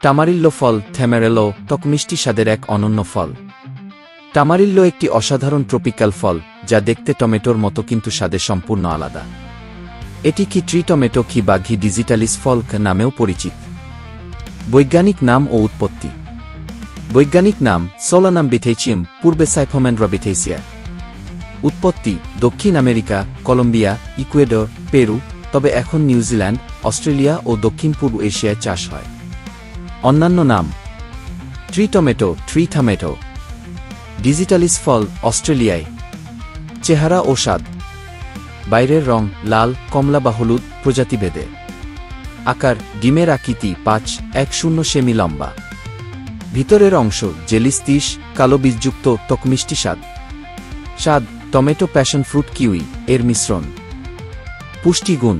টামারিল্লো ফল থ্যামারেলো টক মিষ্টি স্বাদের এক অনন্য ফল। টামারিল্লো একটি অসাধারণ ট্রপিক্যাল ফল যা দেখতে টমেটোর মতো কিন্তু স্বাদে সম্পূর্ণ আলাদা। এটি কি ট্রি টমেটো কি বা ঘি ডিজিটালিস ফল নামেও পরিচিত। বৈজ্ঞানিক নাম ও উৎপত্তি। বৈজ্ঞানিক নাম সোলানাম বিথেইচিয়াম, পূর্বে সাইফোমেন্ড্রা বিথেইসিয়া। উৎপত্তি দক্ষিণ আমেরিকা, কলম্বিয়া, ইকুয়েডর, পেরু, তবে এখন নিউজিল্যান্ড, অস্ট্রেলিয়া ও দক্ষিণ পূর্ব এশিয়ায় চাষ হয়। অন্যান্য নাম tree tomato, tree tomato. Digitalis ফল অস্ট্রেলিয়ায়। চেহারা ও স্বাদ। বাইরের রং লাল, কমলা বা হলুদ, প্রজাতিভেদে। আকার ডিমের আকৃতি 5.10 সেমি লম্বা। ভিতরের অংশ জেলিস্তিস, কালো বীজযুক্ত, টক মিষ্টি স্বাদ। স্বাদ টমেটো, প্যাশন ফ্রুট, কিউই এর মিশ্রণ। পুষ্টিগুণ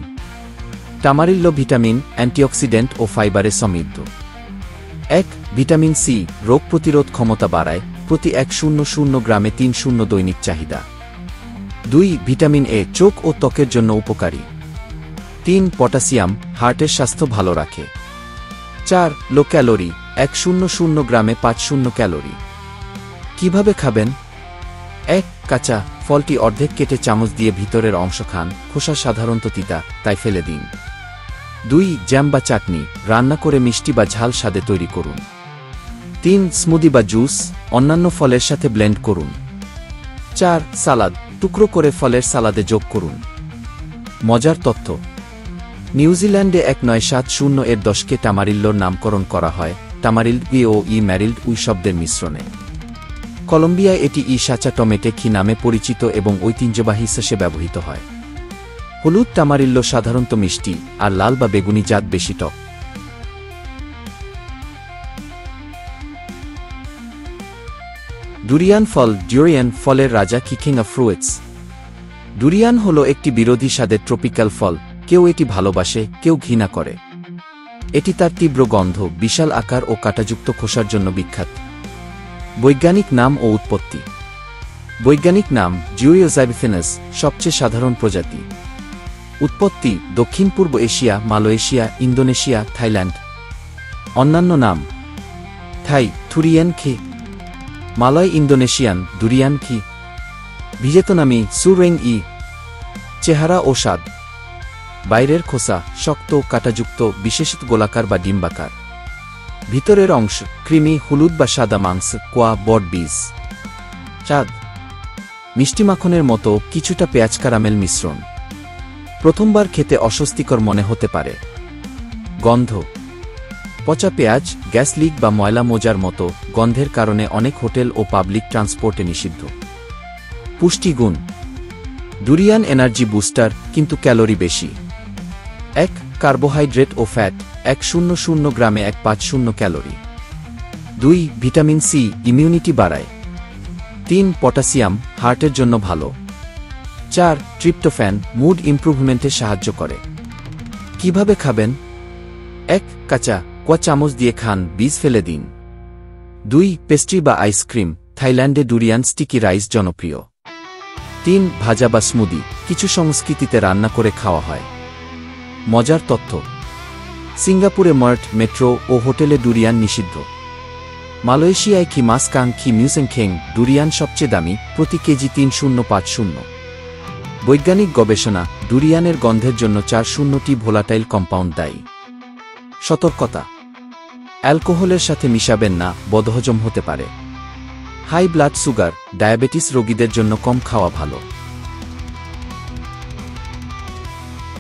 টামারিল্লো ভিটামিন, অ্যান্টিঅক্সিডেন্ট ও ফাইবারে সমৃদ্ধ। 1. ভিটামিন সি রোগ প্রতিরোধ ক্ষমতা বাড়ায়, প্রতি 100 গ্রামে 300 দৈনিক চাহিদা। 2. ভিটামিন এ চোখ ও ত্বকের জন্য উপকারী। 3. পটাশিয়াম হার্টের স্বাস্থ্য ভালো রাখে। 4. লো ক্যালোরি 100 গ্রামে 50 ক্যালোরি। কিভাবে খাবেন? 1. কাঁচা ফলটি অর্ধেক কেটে চামচ দিয়ে ভিতরের অংশ খান, খোসা সাধারণত তিতা, তাই ফেলে দিন। 2. জ্যাম বা চাটনি রান্না করে মিষ্টি বা ঝাল স্বাদে তৈরি করুন। 3. স্মুদি বা জুস অন্যান্য ফলের সাথে ব্লেন্ড করুন। 4. সালাদ টুকরো করে ফলের সালাদে যোগ করুন। মজার তথ্য নিউজিল্যান্ডে 1970 এর দশকে টামারিল্লোর নামকরণ করা হয় টামারিল্ড ও ই ম্যারিল্ড উই শব্দের মিশ্রণে। কলম্বিয়ায় এটি ই সাচা টমেটে খি নামে পরিচিত এবং ঐতিহ্যবাহী হিসেবে ব্যবহৃত হয়। হলুদ টামারিল্লো সাধারণত মিষ্টি, আর লাল বা বেগুনি জাত বেশি টক। ডুরিয়ান ফল ডিউরিয়ান ফলের রাজা, কিং অফ ফ্রুইটস। ডুরিয়ান হল একটি বিরোধী স্বাদের ট্রপিক্যাল ফল, কেউ এটি ভালোবাসে, কেউ ঘৃণা করে। এটি তার তীব্র গন্ধ, বিশাল আকার ও কাঁটাযুক্ত খোসার জন্য বিখ্যাত। বৈজ্ঞানিক নাম ও উৎপত্তি। বৈজ্ঞানিক নাম জিওজাইবিফিনাস, সবচেয়ে সাধারণ প্রজাতি। উৎপত্তি দক্ষিণ পূর্ব এশিয়া, মালয়েশিয়া, ইন্দোনেশিয়া, থাইল্যান্ড। অন্যান্য নাম থাই থুরিয়ান খি, মালয় ইন্দোনেশিয়ান দুরিয়ান খি, ভিয়েতনামি সুরেং ই। চেহারা ও স্বাদ। বাইরের খোসা শক্ত, কাঁটাযুক্ত, বিশেষত গোলাকার বা ডিম্বাকার। ভিতরের অংশ ক্রিমি, হলুদ বা সাদা মাংস, কোয়া, বড বীজ। স্বাদ মিষ্টি মাখনের মতো, কিছুটা পেঁয়াজ কারামেল মিশ্রণ। প্রথমবার খেতে অস্বস্তিকর মনে হতে পারে। গন্ধ পচা পেঁয়াজ, গ্যাস লিক বা ময়লা মোজার মতো গন্ধের কারণে অনেক হোটেল ও পাবলিক ট্রান্সপোর্টে নিষিদ্ধ। পুষ্টিগুণ ডুরিয়ান এনার্জি বুস্টার, কিন্তু ক্যালোরি বেশি। 1. কার্বোহাইড্রেট ও ফ্যাট 100 গ্রামে 150 ক্যালোরি। 2. ভিটামিন সি ইমিউনিটি বাড়ায়। 3. পটাশিয়াম হার্টের জন্য ভালো। 4. ট্রিপ্টোফ্যান মুড ইমপ্রুভমেন্টে সাহায্য করে। কিভাবে খাবেন? 1. কাঁচা কোয়া চামচ দিয়ে খান, বীজ ফেলে দিন। 2. পেস্ট্রি বা আইসক্রিম থাইল্যান্ডে ডুরিয়ান স্টিকি রাইস জনপ্রিয়। 3. ভাজা বা স্মুদি কিছু সংস্কৃতিতে রান্না করে খাওয়া হয়। মজার তথ্য সিঙ্গাপুরে মার্ট, মেট্রো ও হোটেলে ডুরিয়ান নিষিদ্ধ। মালয়েশিয়ায় খি মাস কাং খি মিউসেংখেং ডুরিয়ান সবচেয়ে দামি, প্রতি কেজি 3050। বৈজ্ঞানিক গবেষণা ডুরিয়ানের গন্ধের জন্য 40টি ভোলাটাইল কম্পাউন্ড দায়ী। সতর্কতা অ্যালকোহলের সাথে মিশাবেন না, বদহজম হতে পারে। হাই ব্লাড সুগার ডায়াবেটিস রোগীদের জন্য কম খাওয়া ভালো।